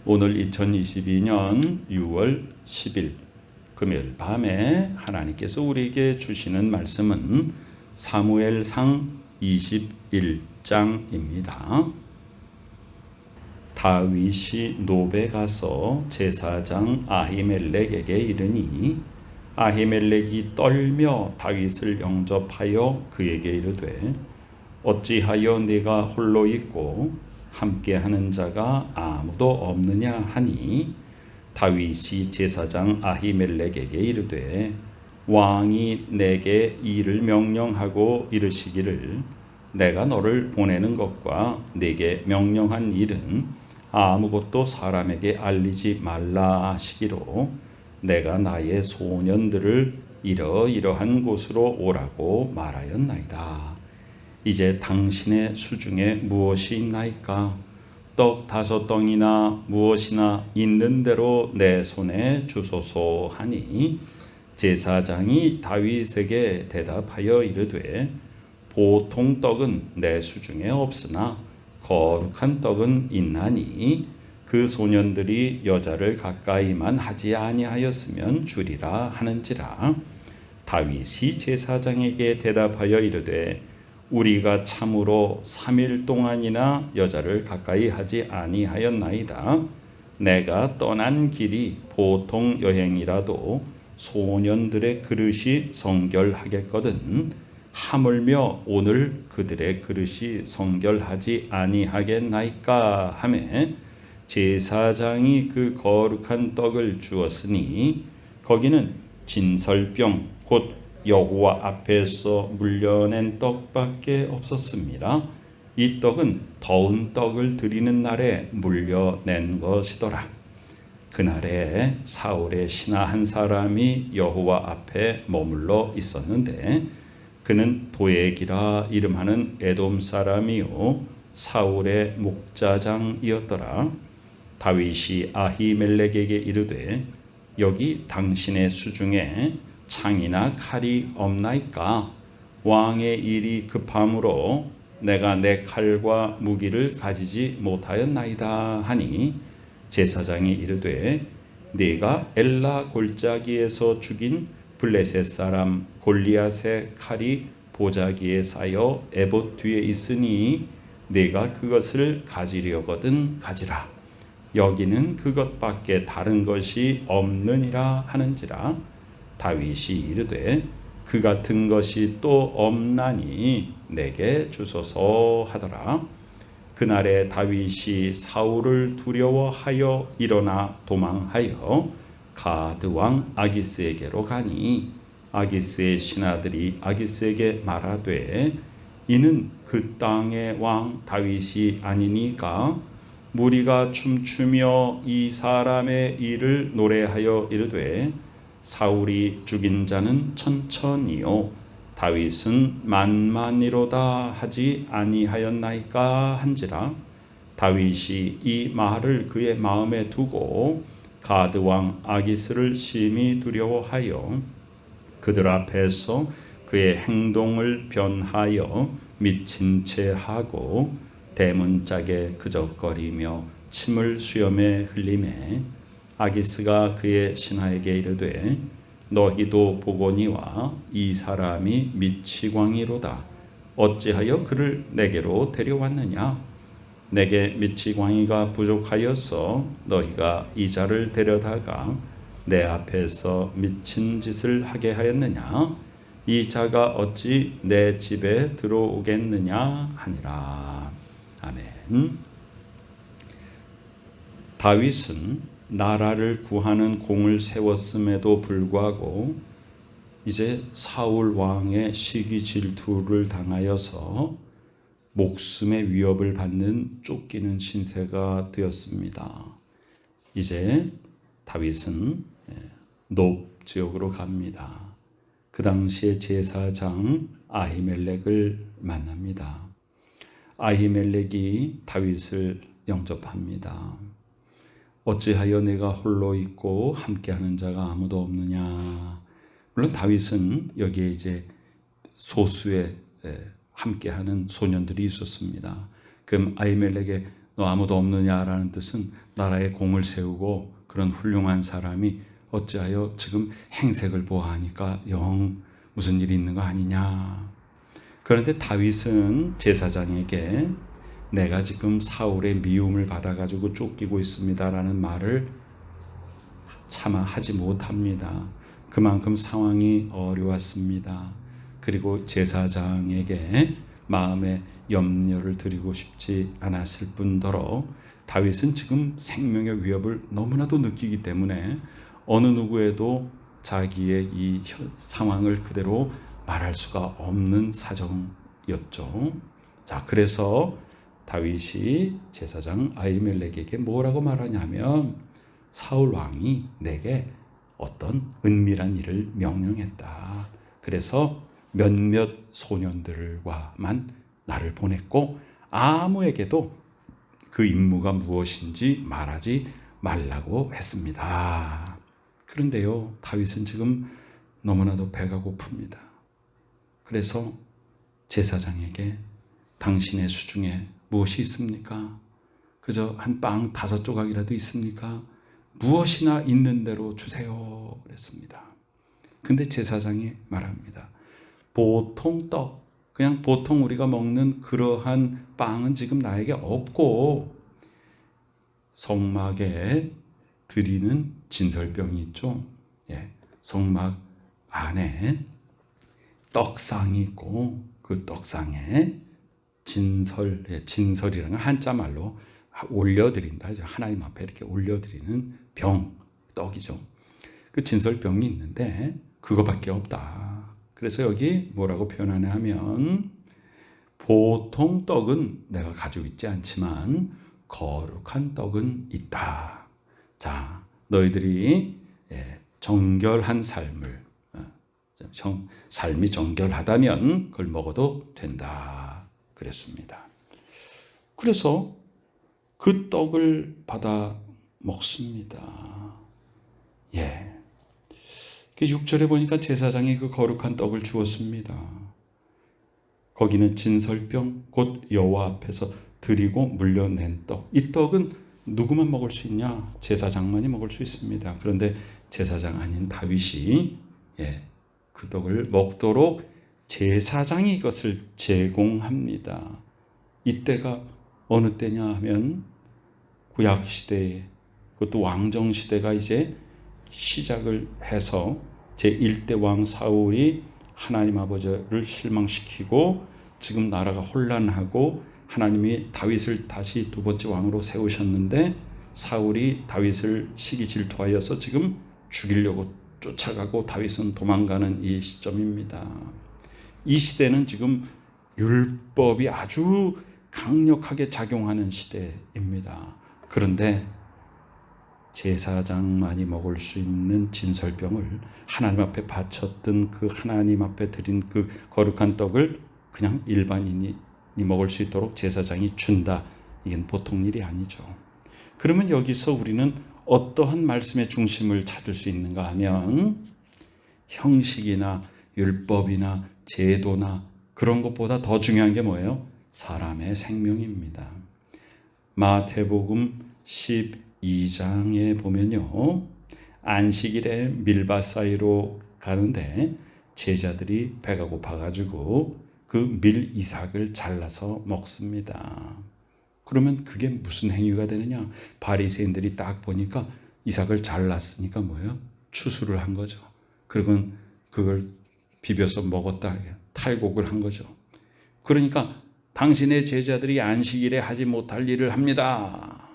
오늘 2022년 6월 10일 금요일 밤에 하나님께서 우리에게 주시는 말씀은 사무엘상 21장입니다. 다윗이 노베 가서 제사장 아히멜렉에게 이르니 아히멜렉이 떨며 다윗을 영접하여 그에게 이르되 어찌하여 네가 홀로 있고 함께하는 자가 아무도 없느냐 하니 다윗이 제사장 아히멜렉에게 이르되 왕이 내게 일을 명령하고 이르시기를 내가 너를 보내는 것과 네게 명령한 일은 아무것도 사람에게 알리지 말라 하시기로 내가 나의 소년들을 이러이러한 곳으로 오라고 말하였나이다. 이제 당신의 수중에 무엇이 있나이까? 떡 5덩이나 무엇이나 있는 대로 내 손에 주소서 하니 제사장이 다윗에게 대답하여 이르되 보통 떡은 내 수중에 없으나 거룩한 떡은 있나니 그 소년들이 여자를 가까이만 하지 아니하였으면 주리라 하는지라. 다윗이 제사장에게 대답하여 이르되 우리가 참으로 3일 동안이나 여자를 가까이 하지 아니하였나이다. 내가 떠난 길이 보통 여행이라도 소년들의 그릇이 성결하겠거든 하물며 오늘 그들의 그릇이 성결하지 아니하겠나이까 하매 제사장이 그 거룩한 떡을 주었으니 거기는 진설병 곧 여호와 앞에서 물려낸 떡밖에 없었습니다. 이 떡은 더운 떡을 드리는 날에 물려낸 것이더라. 그날에 사울의 신하 한 사람이 여호와 앞에 머물러 있었는데 그는 도액이라 이름하는 에돔 사람이요 사울의 목자장이었더라. 다윗이 아히멜렉에게 이르되 여기 당신의 수중에 창이나 칼이 없나이까? 왕의 일이 급함으로 내가 내 칼과 무기를 가지지 못하였나이다 하니 제사장이 이르되 네가 엘라 골짜기에서 죽인 블레셋 사람 골리앗의 칼이 보자기에 쌓여 에봇 뒤에 있으니 네가 그것을 가지려거든 가지라. 여기는 그것밖에 다른 것이 없느니라 하는지라. 다윗이 이르되 그 같은 것이 또 없나니 내게 주소서 하더라. 그날에 다윗이 사울을 두려워하여 일어나 도망하여 가드 왕 아기스에게로 가니 아기스의 신하들이 아기스에게 말하되 이는 그 땅의 왕 다윗이 아니니까 무리가 춤추며 이 사람의 일을 노래하여 이르되 사울이 죽인 자는 1000이요 다윗은 만만이로다 하지 아니하였나이까 한지라. 다윗이 이 말을 그의 마음에 두고 가드 왕 아기스를 심히 두려워하여 그들 앞에서 그의 행동을 변하여 미친 채 하고 대문짝에 그적거리며 침을 수염에 흘리매 아기스가 그의 신하에게 이르되 너희도 보거니와 이 사람이 미치광이로다. 어찌하여 그를 내게로 데려왔느냐? 내게 미치광이가 부족하여서 너희가 이 자를 데려다가 내 앞에서 미친 짓을 하게 하였느냐? 이 자가 어찌 내 집에 들어오겠느냐 하니라. 아멘. 다윗은 나라를 구하는 공을 세웠음에도 불구하고 이제 사울 왕의 시기 질투를 당하여서 목숨의 위협을 받는 쫓기는 신세가 되었습니다. 이제 다윗은 높 지역으로 갑니다. 그 당시에 제사장 아히멜렉을 만납니다. 아히멜렉이 다윗을 영접합니다. 어찌하여 내가 홀로 있고 함께하는 자가 아무도 없느냐. 물론 다윗은 여기에 이제 소수의 함께하는 소년들이 있었습니다. 그럼 아히멜렉의 너 아무도 없느냐라는 뜻은 나라에 공을 세우고 그런 훌륭한 사람이 어찌하여 지금 행색을 보아하니까 영 무슨 일이 있는 거 아니냐. 그런데 다윗은 제사장에게 내가 지금 사울의 미움을 받아가지고 쫓기고 있습니다라는 말을 차마 하지 못합니다. 그만큼 상황이 어려웠습니다. 그리고 제사장에게 마음의 염려를 드리고 싶지 않았을 뿐더러 다윗은 지금 생명의 위협을 너무나도 느끼기 때문에 어느 누구에도 자기의 이 상황을 그대로 말할 수가 없는 사정이었죠. 자, 그래서 다윗이 제사장 아히멜렉에게 뭐라고 말하냐면 사울 왕이 내게 어떤 은밀한 일을 명령했다. 그래서 몇몇 소년들과만 나를 보냈고 아무에게도 그 임무가 무엇인지 말하지 말라고 했습니다. 그런데요, 다윗은 지금 너무나도 배가 고픕니다. 그래서 제사장에게 당신의 수중에 무엇이 있습니까? 그저 한 빵 5조각이라도 있습니까? 무엇이나 있는 대로 주세요. 그랬습니다. 근데 제사장이 말합니다. 보통 떡, 그냥 보통 우리가 먹는 그러한 빵은 지금 나에게 없고 성막에 드리는 진설병이 있죠. 예, 성막 안에 떡상이 있고 그 떡상에 진설이라는 건 한자말로 올려드린다. 하나님 앞에 이렇게 올려드리는 병, 떡이죠. 그 진설병이 있는데 그거밖에 없다. 그래서 여기 뭐라고 표현하냐 하면 보통 떡은 내가 가지고 있지 않지만 거룩한 떡은 있다. 자, 너희들이 정결한 삶을 삶이 정결하다면 그걸 먹어도 된다. 그랬습니다. 그래서 그 떡을 받아 먹습니다. 예. 6절에 보니까 제사장이 그 거룩한 떡을 주었습니다. 거기는 진설병 곧 여호와 앞에서 드리고 물려낸 떡. 이 떡은 누구만 먹을 수 있냐? 제사장만이 먹을 수 있습니다. 그런데 제사장 아닌 다윗이 그 떡을 먹도록 제사장이 이것을 제공합니다. 이때가 어느 때냐 하면 구약시대에 그것도 왕정시대가 이제 시작을 해서 제1대 왕 사울이 하나님 아버지를 실망시키고 지금 나라가 혼란하고 하나님이 다윗을 다시 두 번째 왕으로 세우셨는데 사울이 다윗을 시기 질투하여서 지금 죽이려고 쫓아가고 다윗은 도망가는 이 시점입니다. 이 시대는 지금 율법이 아주 강력하게 작용하는 시대입니다. 그런데 제사장만이 먹을 수 있는 진설병을 하나님 앞에 바쳤던 그 하나님 앞에 드린 그 거룩한 떡을 그냥 일반인이 먹을 수 있도록 제사장이 준다. 이건 보통 일이 아니죠. 그러면 여기서 우리는 어떠한 말씀의 중심을 찾을 수 있는가 하면 형식이나 율법이나 제도나 그런 것보다 더 중요한 게 뭐예요? 사람의 생명입니다. 마태복음 12장에 보면요, 안식일에 밀밭 사이로 가는데 제자들이 배가 고파가지고 그 밀 이삭을 잘라서 먹습니다. 그러면 그게 무슨 행위가 되느냐? 바리새인들이 딱 보니까 이삭을 잘랐으니까 뭐예요? 추수를 한 거죠. 그리고 그걸 비벼서 먹었다, 탈곡을 한 거죠. 그러니까 당신의 제자들이 안식일에 하지 못할 일을 합니다.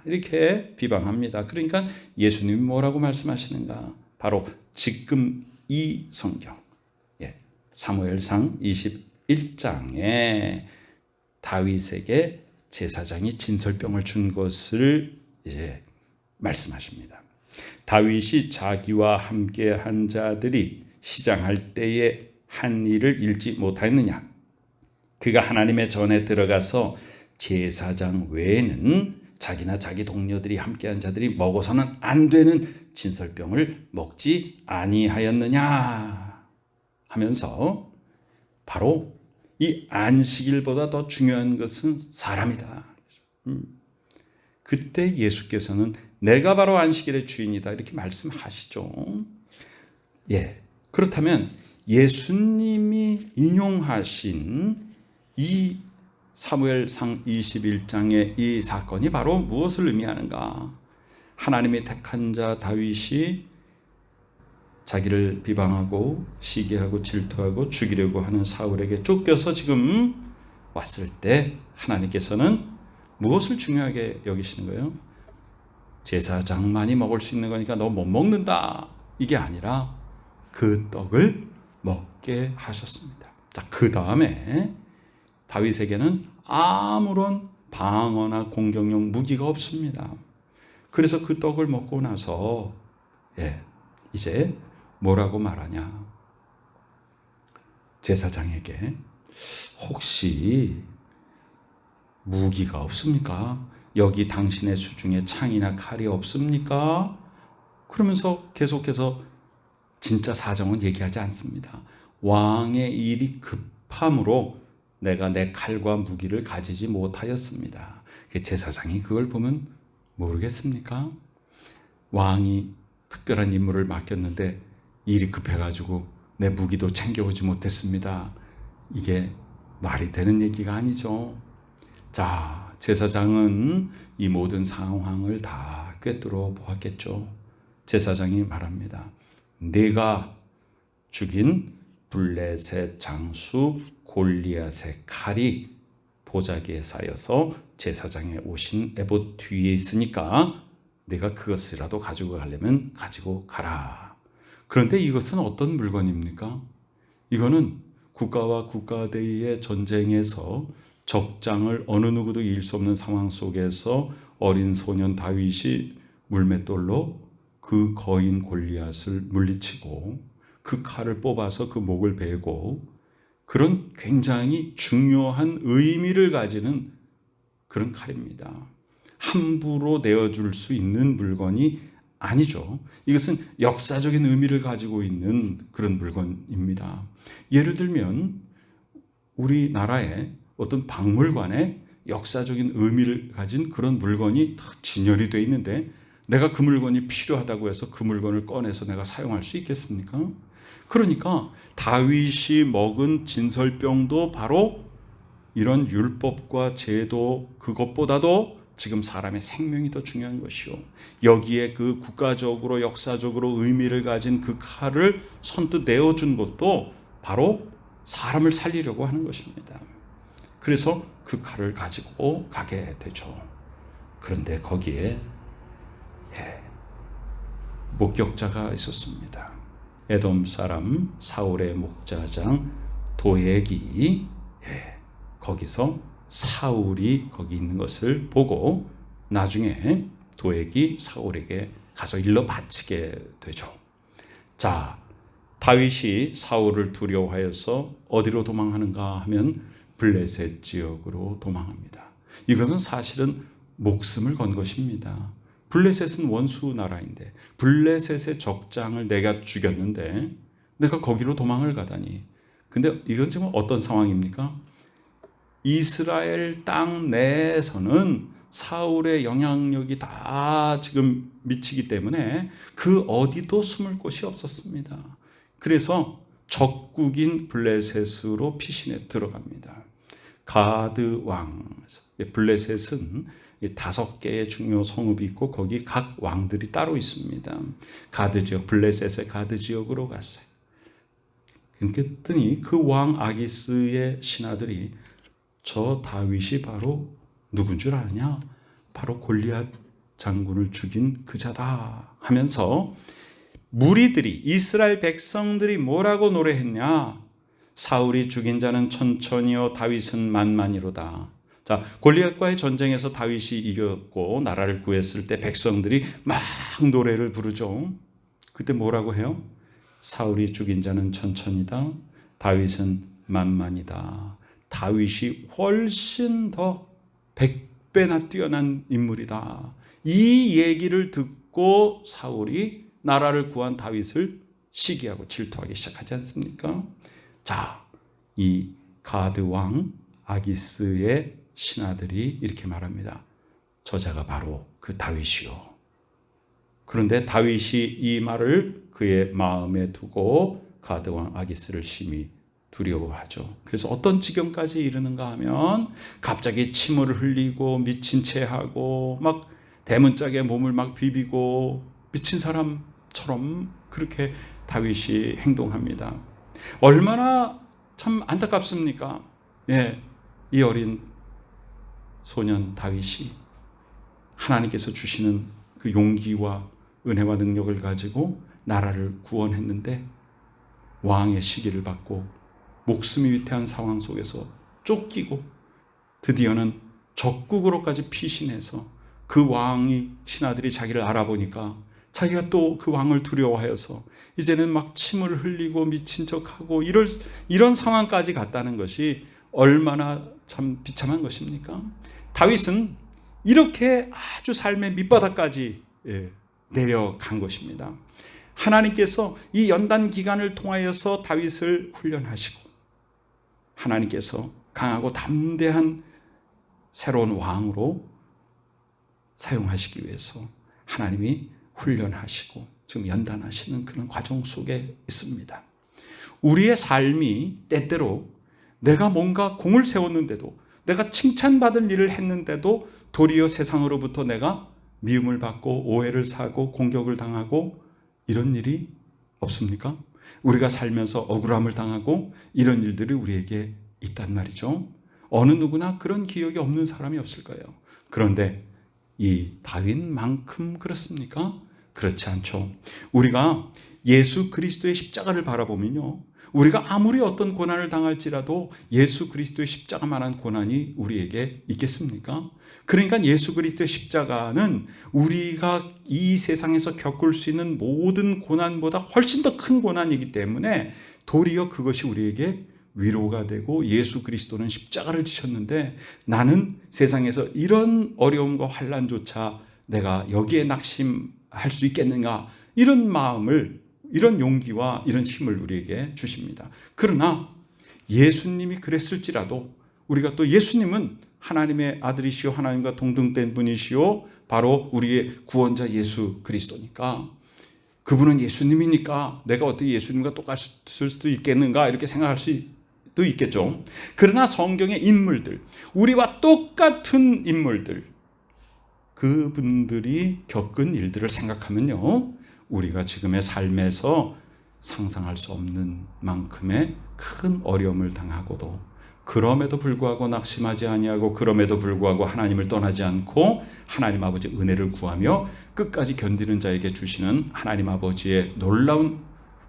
이렇게 비방합니다. 그러니까 예수님이 뭐라고 말씀하시는가? 바로 지금 이 성경, 사무엘상 21장에 다윗에게 제사장이 진설병을 준 것을 이제 말씀하십니다. 다윗이 자기와 함께 한 자들이 시장할 때에 한 일을 잃지 못하였느냐? 그가 하나님의 전에 들어가서 제사장 외에는 자기나 자기 동료들이 함께한 자들이 먹어서는 안 되는 진설병을 먹지 아니하였느냐 하면서 바로 이 안식일보다 더 중요한 것은 사람이다. 그때 예수께서는 내가 바로 안식일의 주인이다 이렇게 말씀하시죠. 예. 그렇다면 예수님이 인용하신 이 사무엘상 21장의 이 사건이 바로 무엇을 의미하는가? 하나님의 택한 자 다윗이 자기를 비방하고 시기하고 질투하고 죽이려고 하는 사울에게 쫓겨서 지금 왔을 때 하나님께서는 무엇을 중요하게 여기시는 거예요? 제사장만이 먹을 수 있는 거니까 너 못 먹는다 이게 아니라 그 떡을 먹게 하셨습니다. 자, 그 다음에 다윗에게는 아무런 방어나 공격용 무기가 없습니다. 그래서 그 떡을 먹고 나서 이제 뭐라고 말하냐? 제사장에게 혹시 무기가 없습니까? 여기 당신의 수중에 창이나 칼이 없습니까? 그러면서 계속해서 진짜 사정은 얘기하지 않습니다. 왕의 일이 급함으로 내가 내 칼과 무기를 가지지 못하였습니다. 제사장이 그걸 보면 모르겠습니까? 왕이 특별한 임무를 맡겼는데 일이 급해가지고 내 무기도 챙겨오지 못했습니다. 이게 말이 되는 얘기가 아니죠. 자, 제사장은 이 모든 상황을 다 꿰뚫어 보았겠죠. 제사장이 말합니다. 네가 죽인 블레셋 장수 골리앗의 칼이 보자기에 쌓여서 제사장의 옷인 에봇 뒤에 있으니까 네가 그것이라도 가지고 가려면 가지고 가라. 그런데 이것은 어떤 물건입니까? 이거는 국가와 국가대의 전쟁에서 적장을 어느 누구도 이길 수 없는 상황 속에서 어린 소년 다윗이 물맷돌로 그 거인 골리앗을 물리치고 그 칼을 뽑아서 그 목을 베고 그런 굉장히 중요한 의미를 가지는 그런 칼입니다. 함부로 내어줄 수 있는 물건이 아니죠. 이것은 역사적인 의미를 가지고 있는 그런 물건입니다. 예를 들면 우리나라에 어떤 박물관에 역사적인 의미를 가진 그런 물건이 딱 진열이 되어 있는데 내가 그 물건이 필요하다고 해서 그 물건을 꺼내서 내가 사용할 수 있겠습니까? 그러니까 다윗이 먹은 진설병도 바로 이런 율법과 제도 그것보다도 지금 사람의 생명이 더 중요한 것이요. 여기에 그 국가적으로 역사적으로 의미를 가진 그 칼을 선뜻 내어준 것도 바로 사람을 살리려고 하는 것입니다. 그래서 그 칼을 가지고 가게 되죠. 그런데 거기에 목격자가 있었습니다. 에돔 사람 사울의 목자장 도액이 거기서 사울이 거기 있는 것을 보고 나중에 도액이 사울에게 가서 일러 바치게 되죠. 자, 다윗이 사울을 두려워하여서 어디로 도망하는가 하면 블레셋 지역으로 도망합니다. 이것은 사실은 목숨을 건 것입니다. 블레셋은 원수 나라인데 블레셋의 적장을 내가 죽였는데 내가 거기로 도망을 가다니. 근데 이건 지금 어떤 상황입니까? 이스라엘 땅 내에서는 사울의 영향력이 다 지금 미치기 때문에 그 어디도 숨을 곳이 없었습니다. 그래서 적국인 블레셋으로 피신해 들어갑니다. 가드 왕, 블레셋은 5개의 중요 성읍이 있고 거기 각 왕들이 따로 있습니다. 가드 지역, 블레셋의 가드 지역으로 갔어요. 그랬더니 그 왕 아기스의 신하들이 저 다윗이 바로 누군 줄 아냐? 바로 골리앗 장군을 죽인 그자다 하면서 무리들이 이스라엘 백성들이 뭐라고 노래했냐? 사울이 죽인 자는 천천히요 다윗은 만만이로다. 자, 골리앗과의 전쟁에서 다윗이 이겼고 나라를 구했을 때 백성들이 막 노래를 부르죠. 그때 뭐라고 해요? 사울이 죽인 자는 천천히다. 다윗은 만만이다. 다윗이 훨씬 더 100배나 뛰어난 인물이다. 이 얘기를 듣고 사울이 나라를 구한 다윗을 시기하고 질투하기 시작하지 않습니까? 자, 이 가드 왕 아기스의 신하들이 이렇게 말합니다. 저자가 바로 그 다윗이요. 그런데 다윗이 이 말을 그의 마음에 두고 가드왕 아기스를 심히 두려워하죠. 그래서 어떤 지경까지 이르는가 하면 갑자기 침을 흘리고 미친 채 하고 막 대문짝에 몸을 막 비비고 미친 사람처럼 그렇게 다윗이 행동합니다. 얼마나 참 안타깝습니까? 예, 이 어린 소년 다윗이 하나님께서 주시는 그 용기와 은혜와 능력을 가지고 나라를 구원했는데 왕의 시기를 받고 목숨이 위태한 상황 속에서 쫓기고 드디어는 적국으로까지 피신해서 그 왕이 신하들이 자기를 알아보니까 자기가 또 그 왕을 두려워하여서 이제는 막 침을 흘리고 미친 척하고 이런 상황까지 갔다는 것이 얼마나 참 비참한 것입니까? 다윗은 이렇게 아주 삶의 밑바닥까지 내려간 것입니다. 하나님께서 이 연단 기간을 통하여서 다윗을 훈련하시고 하나님께서 강하고 담대한 새로운 왕으로 사용하시기 위해서 하나님이 훈련하시고 지금 연단하시는 그런 과정 속에 있습니다. 우리의 삶이 때때로 내가 뭔가 공을 세웠는데도 내가 칭찬받을 일을 했는데도 도리어 세상으로부터 내가 미움을 받고 오해를 사고 공격을 당하고 이런 일이 없습니까? 우리가 살면서 억울함을 당하고 이런 일들이 우리에게 있단 말이죠. 어느 누구나 그런 기억이 없는 사람이 없을 거예요. 그런데 이 다윗만큼 그렇습니까? 그렇지 않죠. 우리가 예수 그리스도의 십자가를 바라보면요, 우리가 아무리 어떤 고난을 당할지라도 예수 그리스도의 십자가만한 고난이 우리에게 있겠습니까? 그러니까 예수 그리스도의 십자가는 우리가 이 세상에서 겪을 수 있는 모든 고난보다 훨씬 더 큰 고난이기 때문에 도리어 그것이 우리에게 위로가 되고 예수 그리스도는 십자가를 지셨는데 나는 세상에서 이런 어려움과 환난조차 내가 여기에 낙심할 수 있겠는가, 이런 마음을, 이런 용기와 이런 힘을 우리에게 주십니다. 그러나 예수님이 그랬을지라도 우리가 또 예수님은 하나님의 아들이시오 하나님과 동등된 분이시오 바로 우리의 구원자 예수 그리스도니까 그분은 예수님이니까 내가 어떻게 예수님과 똑같을 수도 있겠는가 이렇게 생각할 수도 있겠죠. 그러나 성경의 인물들, 우리와 똑같은 인물들, 그분들이 겪은 일들을 생각하면요, 우리가 지금의 삶에서 상상할 수 없는 만큼의 큰 어려움을 당하고도 그럼에도 불구하고 낙심하지 아니하고 그럼에도 불구하고 하나님을 떠나지 않고 하나님 아버지 은혜를 구하며 끝까지 견디는 자에게 주시는 하나님 아버지의 놀라운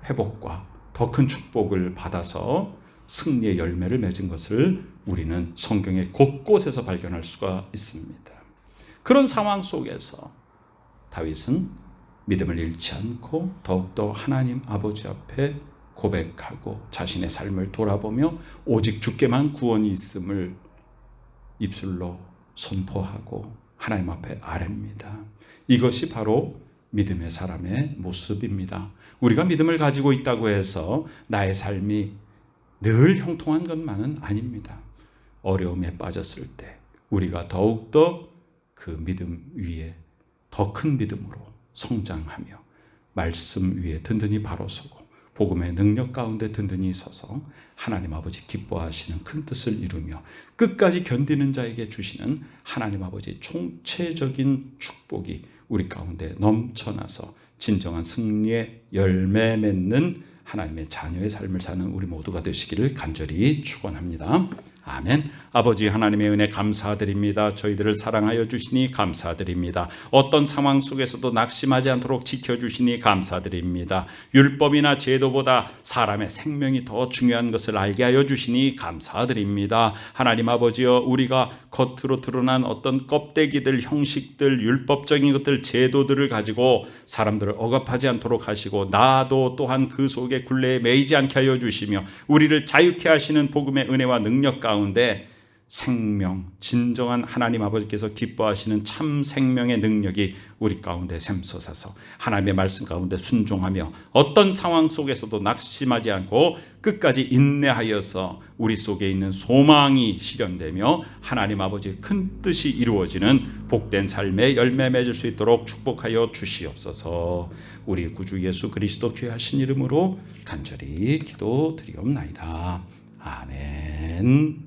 회복과 더 큰 축복을 받아서 승리의 열매를 맺은 것을 우리는 성경의 곳곳에서 발견할 수가 있습니다. 그런 상황 속에서 다윗은 믿음을 잃지 않고 더욱더 하나님 아버지 앞에 고백하고 자신의 삶을 돌아보며 오직 주께만 구원이 있음을 입술로 선포하고 하나님 앞에 아뢰입니다. 이것이 바로 믿음의 사람의 모습입니다. 우리가 믿음을 가지고 있다고 해서 나의 삶이 늘 형통한 것만은 아닙니다. 어려움에 빠졌을 때 우리가 더욱더 그 믿음 위에 더 큰 믿음으로 성장하며 말씀 위에 든든히 바로 서고 복음의 능력 가운데 든든히 서서 하나님 아버지 기뻐하시는 큰 뜻을 이루며 끝까지 견디는 자에게 주시는 하나님 아버지 총체적인 축복이 우리 가운데 넘쳐나서 진정한 승리의 열매 맺는 하나님의 자녀의 삶을 사는 우리 모두가 되시기를 간절히 축원합니다. 아멘. 아버지 하나님의 은혜 감사드립니다. 저희들을 사랑하여 주시니 감사드립니다. 어떤 상황 속에서도 낙심하지 않도록 지켜주시니 감사드립니다. 율법이나 제도보다 사람의 생명이 더 중요한 것을 알게 하여 주시니 감사드립니다. 하나님 아버지여, 우리가 겉으로 드러난 어떤 껍데기들, 형식들, 율법적인 것들, 제도들을 가지고 사람들을 억압하지 않도록 하시고 나도 또한 그 속에 굴레에 매이지 않게 하여 주시며 우리를 자유케 하시는 복음의 은혜와 능력 가운데 생명, 진정한 하나님 아버지께서 기뻐하시는 참 생명의 능력이 우리 가운데 샘솟아서 하나님의 말씀 가운데 순종하며 어떤 상황 속에서도 낙심하지 않고 끝까지 인내하여서 우리 속에 있는 소망이 실현되며 하나님 아버지의 큰 뜻이 이루어지는 복된 삶의 열매 맺을 수 있도록 축복하여 주시옵소서. 우리 구주 예수 그리스도 귀하신 이름으로 간절히 기도드리옵나이다. 아멘.